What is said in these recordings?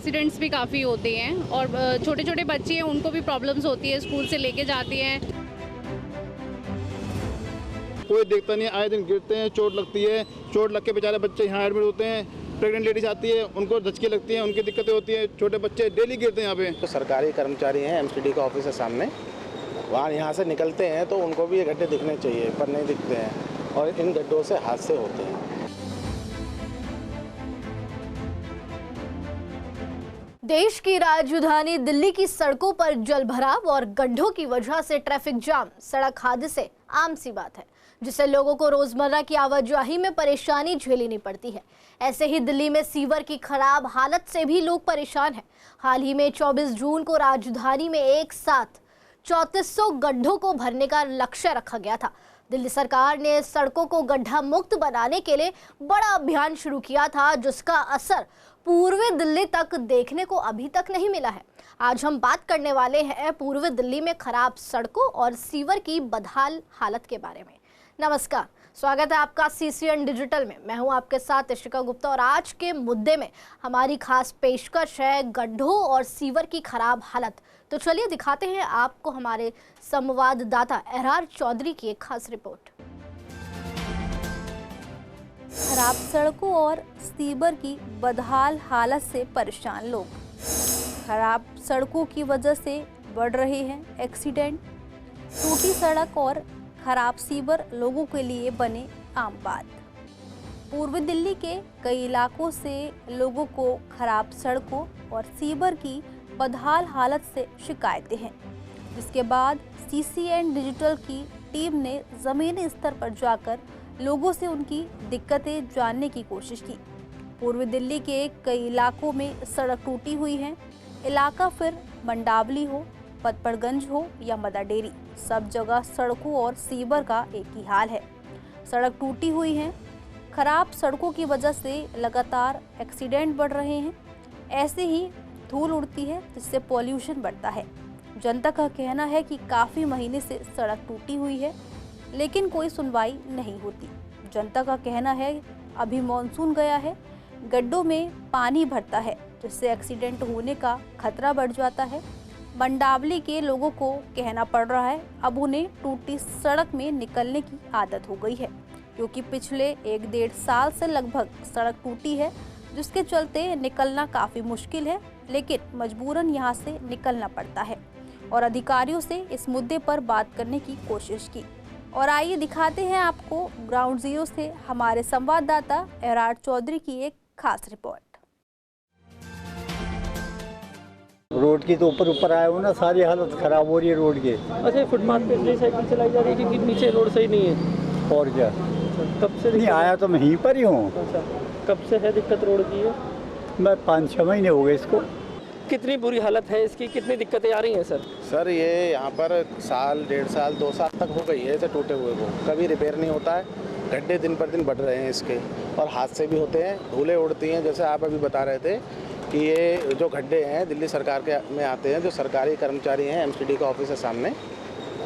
Accidents भी काफ़ी होते हैं और छोटे छोटे बच्चे हैं उनको भी प्रॉब्लम्स होती है, स्कूल से लेके जाती हैं। कोई देखता नहीं, आए दिन गिरते हैं, चोट लगती है, चोट लग के बेचारे बच्चे यहाँ एडमिट होते हैं। प्रेग्नेंट लेडीज आती है, उनको धचके लगती हैं, उनकी दिक्कतें होती हैं, छोटे बच्चे डेली गिरते हैं यहाँ पे। तो सरकारी कर्मचारी हैं, एमसीडी का ऑफिस है सामने, वहाँ यहाँ से निकलते हैं तो उनको भी ये गड्ढे दिखने चाहिए, पर नहीं दिखते हैं और इन गड्ढों से हादसे होते हैं। देश की राजधानी दिल्ली की सड़कों पर जलभराव और गड्ढों की वजह से ट्रैफिक जाम, सड़क हादसे आम सी बात है, जिससे लोगों को रोजमर्रा की आवाजाही में परेशानी झेलनी पड़ती है। ऐसे ही दिल्ली में सीवर की खराब हालत से भी लोग परेशान हैं। हाल ही में 24 जून को राजधानी में एक साथ 3400 गड्ढों को भरने का लक्ष्य रखा गया था। दिल्ली सरकार ने सड़कों को गड्ढा मुक्त बनाने के लिए बड़ा अभियान शुरू किया था, जिसका असर पूर्वी दिल्ली तक देखने को अभी तक नहीं मिला है। आज हम बात करने वाले हैं पूर्वी दिल्ली में खराब सड़कों और सीवर की बदहाल हालत के बारे में। नमस्कार, स्वागत है आपका CCN डिजिटल में। मैं हूं आपके साथ इशिका गुप्ता और आज के मुद्दे में हमारी खास पेशकश है गड्ढों और सीवर की खराब हालत। तो चलिए दिखाते हैं आपको हमारे संवाददाता एरार चौधरी की एक खास रिपोर्ट। खराब सड़कों और सीवर की बदहाल हालत से परेशान लोग। खराब सड़कों की वजह से बढ़ रहे हैं एक्सीडेंट। टूटी सड़क और खराब सीवर लोगों के लिए बने आम बात। पूर्वी दिल्ली के कई इलाकों से लोगों को खराब सड़कों और सीवर की बदहाल हालत से शिकायतें हैं, जिसके बाद CCN डिजिटल की टीम ने ज़मीनी स्तर पर जाकर लोगों से उनकी दिक्कतें जानने की कोशिश की। पूर्वी दिल्ली के कई इलाकों में सड़क टूटी हुई है। इलाका फिर मंडावली हो, पतपड़गंज हो या मदर डेरी, सब जगह सड़कों और सीवर का एक ही हाल है। सड़क टूटी हुई है। खराब सड़कों की वजह से लगातार एक्सीडेंट बढ़ रहे हैं। ऐसे ही धूल उड़ती है, जिससे पॉल्यूशन बढ़ता है। जनता का कहना है कि काफ़ी महीने से सड़क टूटी हुई है, लेकिन कोई सुनवाई नहीं होती। जनता का कहना है अभी मॉनसून गया है, गड्ढों में पानी भरता है, जिससे एक्सीडेंट होने का खतरा बढ़ जाता है। मंडावली के लोगों को कहना पड़ रहा है अब उन्हें टूटी सड़क में निकलने की आदत हो गई है, क्योंकि पिछले 1-1.5 साल से लगभग सड़क टूटी है, जिसके चलते निकलना काफ़ी मुश्किल है, लेकिन मजबूरन यहाँ से निकलना पड़ता है। और अधिकारियों से इस मुद्दे पर बात करने की कोशिश की। और आइए दिखाते हैं आपको ग्राउंड जीरो से हमारे संवाददाता एरार चौधरी की एक खास रिपोर्ट। रोड की तो ऊपर आए हो ना, सारी हालत खराब हो रही है रोड की। अच्छा, फुटपाथ पे इतनी साइकिल चलाई जा रही है क्योंकि नीचे रोड सही नहीं है। और क्या, कब से नहीं आया तो मैं यहीं पर ही हूँ। अच्छा, कब से है दिक्कत रोड की है? मैं 5-6 महीने हो गए इसको। कितनी बुरी हालत है इसकी, कितनी दिक्कतें आ रही हैं सर? सर ये यहाँ पर 1, 1.5 साल 2 साल तक हो गई है इसे टूटे हुए को, कभी रिपेयर नहीं होता है। गड्ढे दिन पर दिन बढ़ रहे हैं इसके और हादसे भी होते हैं, धूलें उड़ती हैं। जैसे आप अभी बता रहे थे कि ये जो गड्ढे हैं दिल्ली सरकार के में आते हैं, जो सरकारी कर्मचारी हैं, एमसीडी का ऑफिस है सामने,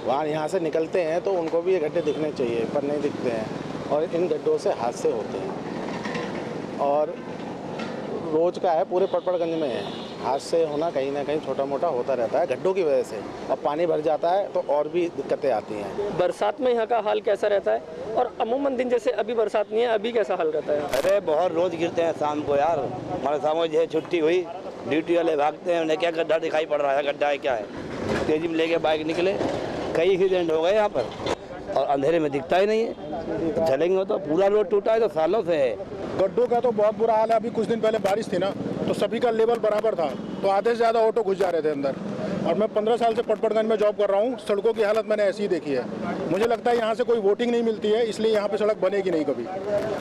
वहाँ यहाँ से निकलते हैं तो उनको भी ये गड्ढे दिखने चाहिए, पर नहीं दिखते हैं और इन गड्ढों से हादसे होते हैं। और रोज़ का है, पूरे पटपड़गंज में है, हादसे होना कहीं ना कहीं छोटा मोटा होता रहता है गड्ढों की वजह से। और पानी भर जाता है तो और भी दिक्कतें आती हैं। बरसात में यहाँ का हाल कैसा रहता है? और अमूमन दिन जैसे अभी बरसात नहीं है, अभी कैसा हाल रहता है? अरे बहुत रोज गिरते हैं शाम को यार। हमारे सामने जो है छुट्टी हुई, ड्यूटी वाले भागते हैं, उन्हें क्या गड्ढा दिखाई पड़ रहा है, गड्ढा है क्या है। तेजी में लेके बाइक निकले, कई एक्सीडेंट हो गए यहाँ पर और अंधेरे में दिखता ही नहीं है। चलेंगे तो पूरा रोड टूटा है तो सालों से है। गड्ढों का तो बहुत बुरा हाल है। अभी कुछ दिन पहले बारिश थी ना, तो सभी का लेवल बराबर था, तो आधे से ज़्यादा ऑटो घुस जा रहे थे अंदर। और मैं 15 साल से पटपड़गंज में जॉब कर रहा हूँ, सड़कों की हालत मैंने ऐसी ही देखी है। मुझे लगता है यहाँ से कोई वोटिंग नहीं मिलती है, इसलिए यहाँ पे सड़क बनेगी नहीं कभी।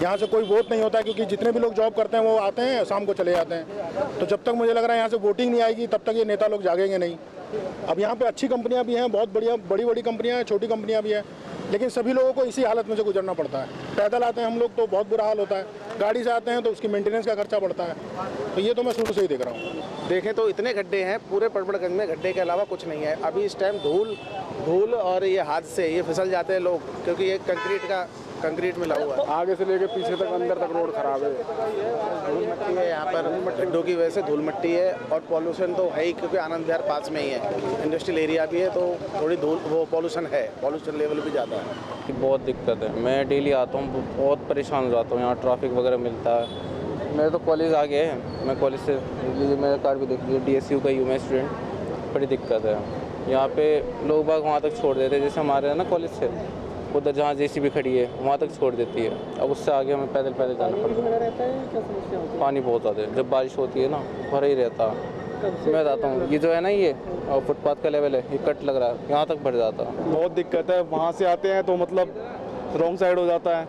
यहाँ से कोई वोट नहीं होता, क्योंकि जितने भी लोग जॉब करते हैं वो आते हैं, शाम को चले जाते हैं। तो जब तक मुझे लग रहा है यहाँ से वोटिंग नहीं आएगी, तब तक ये नेता लोग जागेंगे नहीं। अब यहाँ पे अच्छी कंपनियाँ भी हैं, बहुत बढ़िया बड़ी कंपनियाँ हैं, छोटी कंपनियाँ भी हैं, लेकिन सभी लोगों को इसी हालत में से गुजरना पड़ता है। पैदल आते हैं हम लोग तो बहुत बुरा हाल होता है, गाड़ी से आते हैं तो उसकी मेंटेनेंस का खर्चा बढ़ता है। तो ये तो मैं शुरू से ही देख रहा हूँ। देखें तो इतने गड्ढे हैं पूरे पटपड़गंज में, गड्ढे के अलावा कुछ नहीं है। अभी इस टाइम धूल और ये हादसे, ये फिसल जाते हैं लोग, क्योंकि ये कंक्रीट का कंक्रीट मिला हुआ है, आगे से लेके पीछे तक अंदर तक रोड खराब है। धूल मिट्टी है यहाँ पर, गड्ढों की वजह से धूल मिट्टी है और पॉल्यूशन तो है ही, क्योंकि आनंद विहार पास में ही है, इंडस्ट्रियल एरिया भी है, तो थोड़ी धूल वो पॉल्यूशन है, पॉल्यूशन लेवल भी ज़्यादा है। बहुत दिक्कत है, मैं डेली आता हूँ, बहुत परेशान हो जाता हूँ, यहाँ ट्रैफिक वगैरह मिलता है। मेरे तो कॉलेज आ गए हैं, मैं कॉलेज से मेरा कार्ड भी देख लीजिए, DSU का मैं स्टूडेंट, बड़ी दिक्कत है यहाँ पे। लोग बाग वहाँ तक छोड़ देते हैं, जैसे हमारे है ना कॉलेज से उधर जहाँ JCB खड़ी है वहाँ तक छोड़ देती है, अब उससे आगे हमें पैदल जाना पड़ता है। पानी बहुत ज़्यादा है, जब बारिश होती है ना भरा ही रहता है। मैं बताता हूँ, ये जो है ना ये फुटपाथ का लेवल है, ये कट लग रहा है, यहाँ तक भर जाता है। बहुत दिक्कत है, वहाँ से आते हैं तो मतलब रॉन्ग साइड हो जाता है,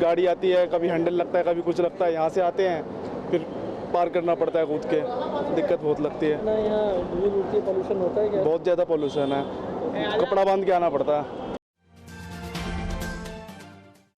गाड़ी आती है, कभी हैंडल लगता है, कभी कुछ लगता है, यहाँ से आते हैं फिर पार करना पड़ता है कूद के, दिक्कत बहुत लगती है। पॉल्यूशन होता है क्या? बहुत ज़्यादा पॉल्यूशन है, कपड़ा बांध के आना पड़ता है।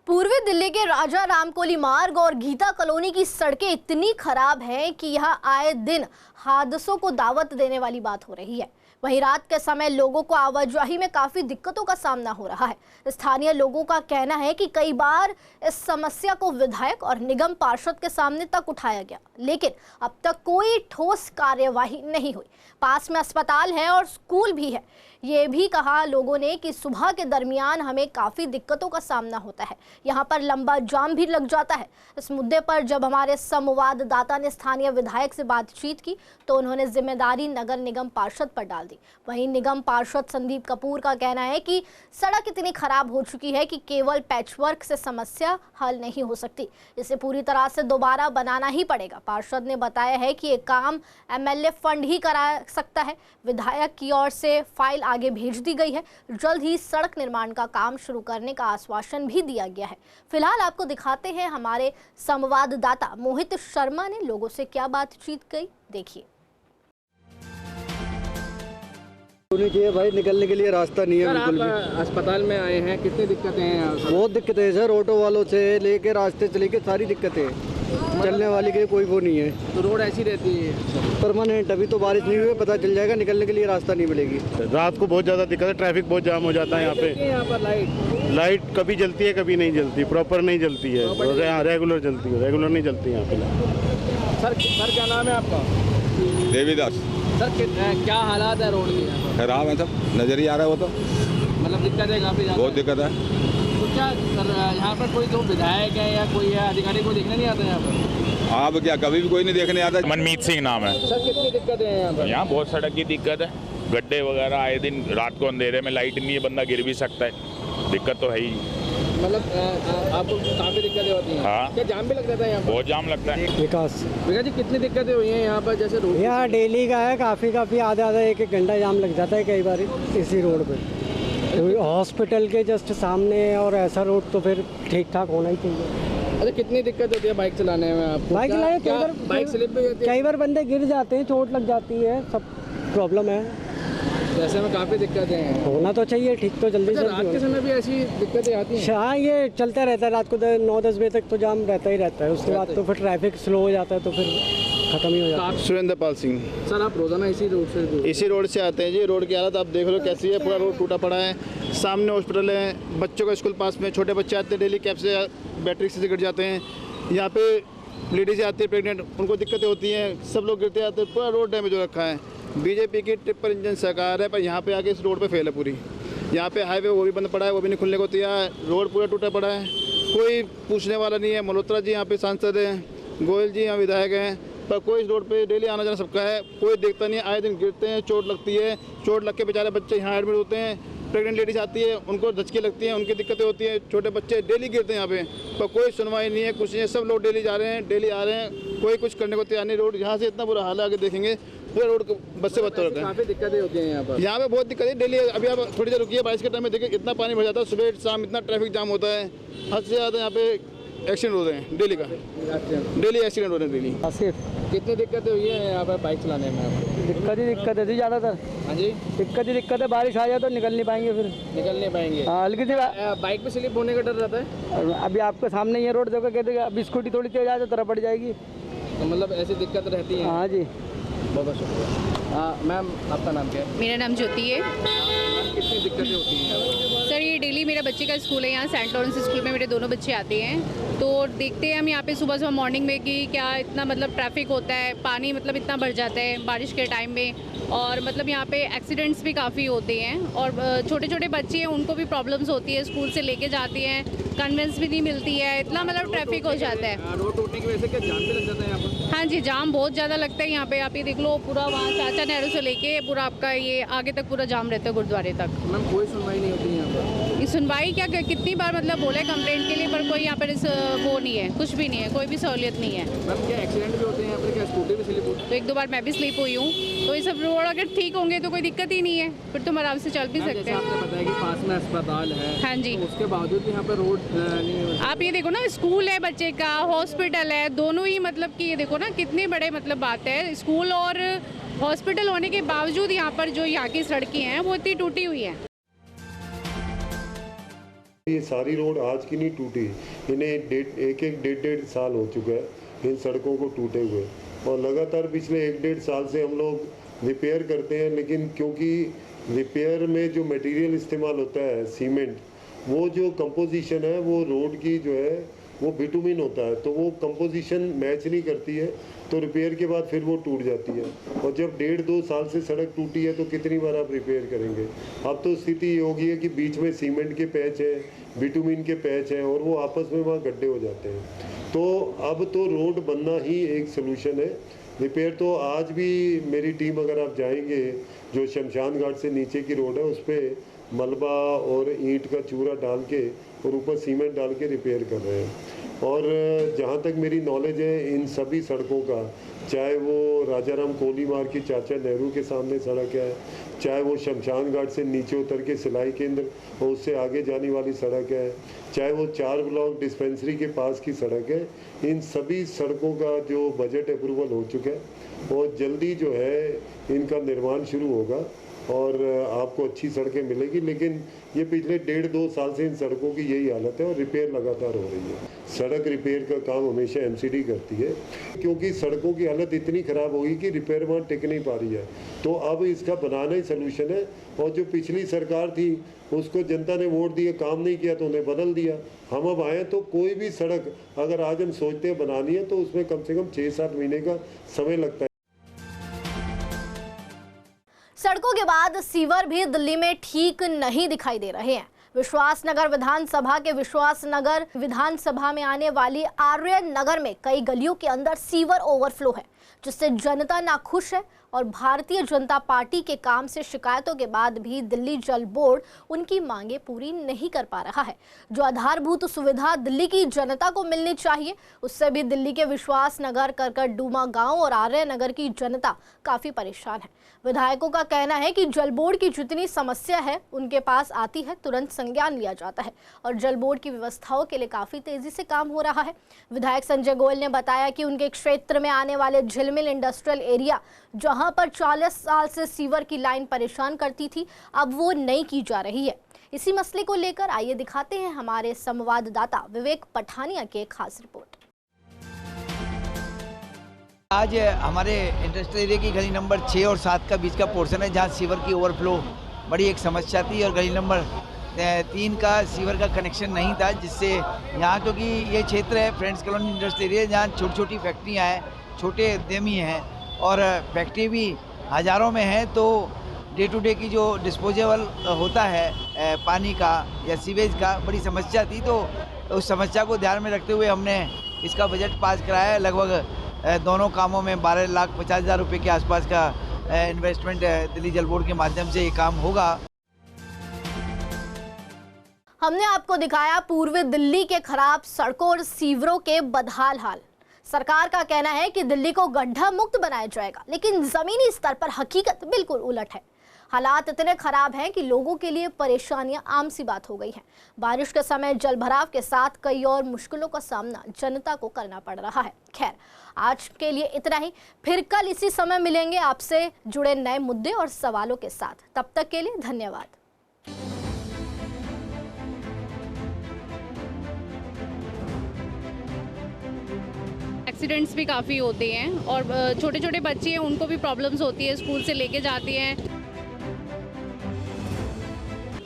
पूर्वी दिल्ली के राजा रामकोली मार्ग और गीता कॉलोनी की सड़कें इतनी खराब हैं कि यहां आए दिन हादसों को दावत देने वाली बात हो रही है। वहीं रात के समय लोगों को आवाजाही में काफी दिक्कतों का सामना हो रहा है। स्थानीय लोगों का कहना है कि कई बार इस समस्या को विधायक और निगम पार्षद के सामने तक उठाया गया, लेकिन अब तक कोई ठोस कार्यवाही नहीं हुई। पास में अस्पताल है और स्कूल भी है। ये भी कहा लोगों ने कि सुबह के दरमियान हमें काफ़ी दिक्कतों का सामना होता है, यहाँ पर लंबा जाम भी लग जाता है। इस मुद्दे पर जब हमारे संवाददाता ने स्थानीय विधायक से बातचीत की तो उन्होंने जिम्मेदारी नगर निगम पार्षद पर डाल दी। वहीं निगम पार्षद संदीप कपूर का कहना है कि सड़क इतनी खराब हो चुकी है कि केवल पैचवर्क से समस्या हल नहीं हो सकती, इसे पूरी तरह से दोबारा बनाना ही पड़ेगा। पार्षद ने बताया है कि ये काम MLA फंड ही करा सकता है। विधायक की ओर से फाइल आगे भेज दी गई है। जल्द ही सड़क निर्माण का काम शुरू करने का आश्वासन भी दिया गया है। फिलहाल आपको दिखाते हैं हमारे संवाददाता मोहित शर्मा ने लोगों से क्या बातचीत की, देखिए। होनी चाहिए भाई, निकलने के लिए रास्ता नहीं है बिल्कुल भी। अस्पताल में आए हैं, कितनी दिक्कतें हैं यहाँ? बहुत दिक्कतें हैं सर, ऑटो वालों से लेके रास्ते से लेके सारी दिक्कतें हैं। चलने वाली के कोई वो नहीं है, तो रोड ऐसी रहती है परमानेंट। अभी तो बारिश नहीं हुई, पता चल जाएगा, निकलने के लिए रास्ता नहीं मिलेगी। रात को बहुत ज़्यादा दिक्कत है, ट्रैफिक बहुत जाम हो जाता है यहाँ पे। यहाँ पर लाइट कभी जलती है कभी नहीं जलती, प्रॉपर नहीं जलती है, रेगुलर जलती है, रेगुलर नहीं जलती यहाँ पे। सर क्या नाम है आपका? देवीदास। सर क्या हालात है रोड की? खराब है सब, नजर ही आ रहा है वो तो, मतलब दिक्कत है काफ़ी ज़्यादा। बहुत दिक्कत है। तो क्या सर यहाँ पर कोई जो विधायक है या कोई है अधिकारी को देखने नहीं आता यहाँ पर? आप क्या कभी भी कोई नहीं देखने आता? मनमीत सिंह नाम है। सर कितनी दिक्कत है यहाँ पर? यहाँ बहुत सड़क की दिक्कत है, गड्ढे वगैरह आए दिन, रात को अंधेरे में लाइट नहीं है, बंदा गिर भी सकता है, दिक्कत तो है ही। मतलब आपको काफ़ी दिक्कतें होती हैं? हाँ। क्या जाम भी लग जाता है यहाँ पर? बहुत जाम लगता है। विकास जी कितनी दिक्कतें हुई हैं यहाँ पर? जैसे रोड यहाँ डेली का है, काफ़ी आधा एक घंटा जाम लग जाता है कई बार इसी रोड पे। हॉस्पिटल के जस्ट सामने और ऐसा रोड तो फिर ठीक ठाक होना ही चाहिए। अच्छा कितनी दिक्कत होती है बाइक चलाने में आपको? बाइक चलाने बाइक स्लिप भी होती है? कई बार बंदे गिर जाते हैं, चोट लग जाती है, सब प्रॉब्लम है। जैसे में काफ़ी दिक्कतें हैं। होना तो चाहिए ठीक, तो जल्दी अच्छा, से रात के समय भी ऐसी दिक्कतें आती हैं? हाँ, ये चलता रहता है, रात को 9-10 बजे तक तो जाम रहता ही रहता है। उसके बाद तो फिर ट्रैफिक स्लो हो जाता है, तो फिर खत्म ही हो जाता है। सुरेंद्र पाल सिंह। सर आप रोजाना इसी रोड से आते हैं जी। रोड की हालत आप देख लो कैसी है, पूरा रोड टूटा पड़ा है, सामने हॉस्पिटल है, बच्चों का स्कूल पास में, छोटे बच्चे आते हैं डेली कैब से, बैटरी से गिर जाते हैं। यहाँ पे लेडीज़ आती है प्रेग्नेंट, उनको दिक्कतें होती हैं, सब लोग गिरते आते हैं, पूरा रोड डैमेज हो रखा है। बीजेपी की ट्रिपल इंजन सरकार है, पर यहाँ पे आके इस रोड पे फेल है पूरी। यहाँ पे हाईवे वो भी बंद पड़ा है, वो भी नहीं खुलने को तैयार, रोड पूरा टूटा पड़ा है, कोई पूछने वाला नहीं है। मल्होत्रा जी यहाँ पे सांसद हैं, गोयल जी यहाँ विधायक हैं, पर कोई इस रोड पे डेली आना जाना सबका है, कोई देखता नहीं है। आए दिन गिरते हैं, चोट लगती है, चोट लग के बेचारे बच्चे यहाँ एडमिट होते हैं, प्रेग्नेंट लेडीज आती है, उनको धचकी लगती हैं, उनकी दिक्कतें होती हैं, छोटे बच्चे डेली गिरते हैं यहाँ पे, पर कोई सुनवाई नहीं है, कुछ नहीं है। सब लोग डेली जा रहे हैं, डेली आ रहे हैं, कोई कुछ करने को तैयार नहीं। रोड यहाँ से इतना बुरा हाल है, आगे देखेंगे पूरा रोड बस से बदतर होता है। काफ़ी दिक्कतें होती हैं यहाँ पर। यहाँ पे बहुत दिक्कत है डेली। अभी आप थोड़ी देर रुकिए, बारिश के टाइम में देखिए इतना पानी भर जाता है, सुबह शाम इतना ट्रैफिक जाम होता है, हद से ज़्यादा यहाँ पे एक्सीडेंट हो रहे हैं डेली का, डेली एक्सीडेंट हो रहे हैं डेली। कितनी दिक्कतें हुई है यहाँ पर बाइक चलाने में? दिक्कत है जी ज़्यादातर। हाँ जी, दिक्कत है, बारिश आ जाए तो निकल नहीं पाएंगे, फिर निकल नहीं पाएंगे। हल्की सी बाइक पे स्लिप होने का डर रहता है। अभी आपके सामने ये रोड देखो, कहते अभी स्कूटी थोड़ी तेज आए तो तरफ पड़ जाएगी, तो मतलब ऐसी दिक्कत रहती है। हाँ जी। बहुत बहुत शुक्रिया। मैम आपका नाम क्या है? मेरा नाम ज्योति है। कितनी दिक्कतें होती हैं? सर ये डेली मेरे बच्चे का स्कूल है यहाँ सेंट लॉरेंस स्कूल में, मेरे दोनों बच्चे आते हैं। तो देखते हैं हम यहाँ पे सुबह सुबह मॉर्निंग में कि क्या इतना मतलब ट्रैफिक होता है, पानी मतलब इतना बढ़ जाता है बारिश के टाइम में, और मतलब यहाँ पे एक्सीडेंट्स भी काफ़ी होते हैं। और छोटे छोटे बच्चे हैं उनको भी प्रॉब्लम्स होती है, स्कूल से लेके जाती हैं, कन्वेंस भी नहीं मिलती है, इतना मतलब ट्रैफिक हो जाता है। रोड टूटने की वजह से क्या जाम भी लग जाता है यहाँ पर? हाँ जी, जाम बहुत ज़्यादा लगता है यहाँ पे। आप ये देख लो, पूरा वहाँ चाचा नेहरू से लेके पूरा आपका ये आगे तक पूरा जाम रहता है गुरुद्वारे तक। मैम कोई सुनवाई नहीं होती यहाँ पर? ये सुनवाई क्या, कितनी बार मतलब बोले कंप्लेंट के लिए, पर कोई यहाँ पर वो नहीं है, कुछ भी नहीं है, कोई भी सहूलियत नहीं है। मैम क्या एक्सीडेंट भी होते हैं यहाँ पर? क्या स्कूटी भी स्लिप होती है? तो एक दो बार मैं भी स्लिप हुई हूँ। तो ये सब रोड अगर ठीक होंगे तो कोई दिक्कत ही नहीं है, फिर तुम आराम से चल भी सकते हैं। आपने बताया कि पास में अस्पताल है, हाँ जी, तो उसके बावजूद भी यहाँ पर रोड नहीं। आप ये देखो ना, स्कूल है बच्चे का, हॉस्पिटल है, दोनों ही मतलब कि ये देखो ना कितनी बड़े मतलब बात है। स्कूल और हॉस्पिटल होने के बावजूद यहाँ पर जो यहाँ की सड़कें हैं वो इतनी टूटी हुई हैं। ये सारी रोड आज की नहीं टूटी, इन्हें एक डेढ़ साल हो चुका है इन सड़कों को टूटे हुए, और लगातार पिछले 1-1.5 साल से हम लोग रिपेयर करते हैं। लेकिन क्योंकि रिपेयर में जो मटेरियल इस्तेमाल होता है सीमेंट, वो जो कंपोजिशन है वो रोड की जो है वो बिटुमिन होता है, तो वो कंपोजिशन मैच नहीं करती है, तो रिपेयर के बाद फिर वो टूट जाती है। और जब 1.5-2 साल से सड़क टूटी है तो कितनी बार आप रिपेयर करेंगे? अब तो स्थिति ये हो गई है कि बीच में सीमेंट के पैच हैं, बिटुमिन के पैच हैं, और वो आपस में वहाँ गड्ढे हो जाते हैं। तो अब तो रोड बनना ही एक सलूशन है। रिपेयर तो आज भी मेरी टीम, अगर आप जाएंगे जो शमशान घाट से नीचे की रोड है उस पर मलबा और ईंट का चूरा डाल के और ऊपर सीमेंट डाल के रिपेयर कर रहे हैं। और जहाँ तक मेरी नॉलेज है इन सभी सड़कों का, चाहे वो राजाराम कोली मार्ग की चाचा नेहरू के सामने सड़क है, चाहे वो शमशान घाट से नीचे उतर के सिलाई केंद्र और उससे आगे जाने वाली सड़क है, चाहे वो 4 ब्लॉक डिस्पेंसरी के पास की सड़क है, इन सभी सड़कों का जो बजट अप्रूवल हो चुका है और जल्दी जो है इनका निर्माण शुरू होगा और आपको अच्छी सड़कें मिलेगी। लेकिन ये पिछले 1.5-2 साल से इन सड़कों की यही हालत है और रिपेयर लगातार हो रही है। सड़क रिपेयर का काम हमेशा एमसीडी करती है, क्योंकि सड़कों की हालत इतनी ख़राब होगी कि रिपेयर वहाँ टिक नहीं पा रही है। तो अब इसका बनाना ही सलूशन है। और जो पिछली सरकार थी उसको जनता ने वोट दिए, काम नहीं किया तो उन्हें बदल दिया। हम अब आए तो कोई भी सड़क अगर आज हम सोचते हैं बनानी है तो उसमें कम से कम 6-7 महीने का समय लगता है। सड़कों के बाद सीवर भी दिल्ली में ठीक नहीं दिखाई दे रहे हैं। विश्वासनगर विधानसभा के विश्वासनगर विधानसभा में आने वाली आर्य नगर में कई गलियों के अंदर सीवर ओवरफ्लो है, जिससे जनता नाखुश है और भारतीय जनता पार्टी के काम से शिकायतों के बाद भी दिल्ली जल बोर्ड उनकी मांगे पूरी नहीं कर पा रहा है। जो आधारभूत सुविधा दिल्ली की जनता को मिलनी चाहिए उससे भी दिल्ली के विश्वासनगर, करकट डूमा गांव और आर्य नगर की जनता काफी परेशान है। विधायकों का कहना है कि जल बोर्ड की जितनी समस्या है उनके पास आती है तुरंत संज्ञान लिया जाता है और जल बोर्ड की व्यवस्थाओं के लिए काफी तेजी से काम हो रहा है। विधायक संजय गोयल ने बताया कि उनके क्षेत्र में आने वाले झिलमिल इंडस्ट्रियल एरिया, जहां पर 40 साल से सीवर की लाइन परेशान करती थी, अब वो नई की जा रही है। इसी मसले को लेकर आइए दिखाते हैं हमारे संवाददाता विवेक पठानिया की एक खास रिपोर्ट। आज हमारे इंडस्ट्रियल एरिया की गली नंबर 6 और 7 का बीच का पोर्शन है जहां सीवर की ओवरफ्लो बड़ी एक समस्या थी और गली नंबर 3 का सीवर का कनेक्शन नहीं था, जिससे यहाँ क्योंकि ये क्षेत्र है फ्रेंड्स कॉलोनी इंडस्ट्रियल एरिया जहाँ छोटी छोटी फैक्ट्रियाँ हैं, छोटे उद्यमी हैं और फैक्ट्री भी हज़ारों में है, तो डे टू डे की जो डिस्पोजेबल होता है पानी का या सीवेज का बड़ी समस्या थी। तो उस समस्या को ध्यान में रखते हुए हमने इसका बजट पास कराया है। लगभग दोनों कामों में 12,50,000 रुपये के आसपास का इन्वेस्टमेंट दिल्ली जल बोर्ड के माध्यम से ये काम होगा। हमने आपको दिखाया पूर्वी दिल्ली के खराब सड़कों और सीवरों के बदहाल हाल। सरकार का कहना है कि दिल्ली को गड्ढा मुक्त बनाया जाएगा, लेकिन जमीनी स्तर पर हकीकत बिल्कुल उलट है। हालात इतने खराब हैं कि लोगों के लिए परेशानियां आम सी बात हो गई हैं। बारिश के समय जलभराव के साथ कई और मुश्किलों का सामना जनता को करना पड़ रहा है। खैर, आज के लिए इतना ही। फिर कल इसी समय मिलेंगे आपसे जुड़े नए मुद्दे और सवालों के साथ। तब तक के लिए धन्यवाद। एक्सीडेंट्स भी काफ़ी होते हैं और छोटे छोटे बच्चे हैं उनको भी प्रॉब्लम्स होती है, स्कूल से लेके जाती हैं।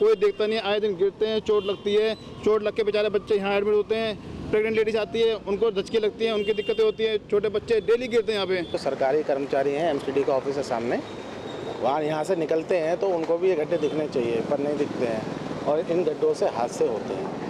कोई देखता नहीं, आए दिन गिरते हैं, चोट लगती है, चोट लग के बेचारे बच्चे यहाँ एडमिट होते हैं, प्रेग्नेंट लेडीज आती है, उनको धचके लगती हैं, उनकी दिक्कतें होती हैं, छोटे बच्चे डेली गिरते हैं यहाँ पे। तो सरकारी कर्मचारी हैं, एमसीडी का ऑफिस है सामने, वहाँ यहाँ से निकलते हैं तो उनको भी ये गड्ढे दिखने चाहिए, पर नहीं दिखते हैं और इन गड्ढों से हादसे होते हैं।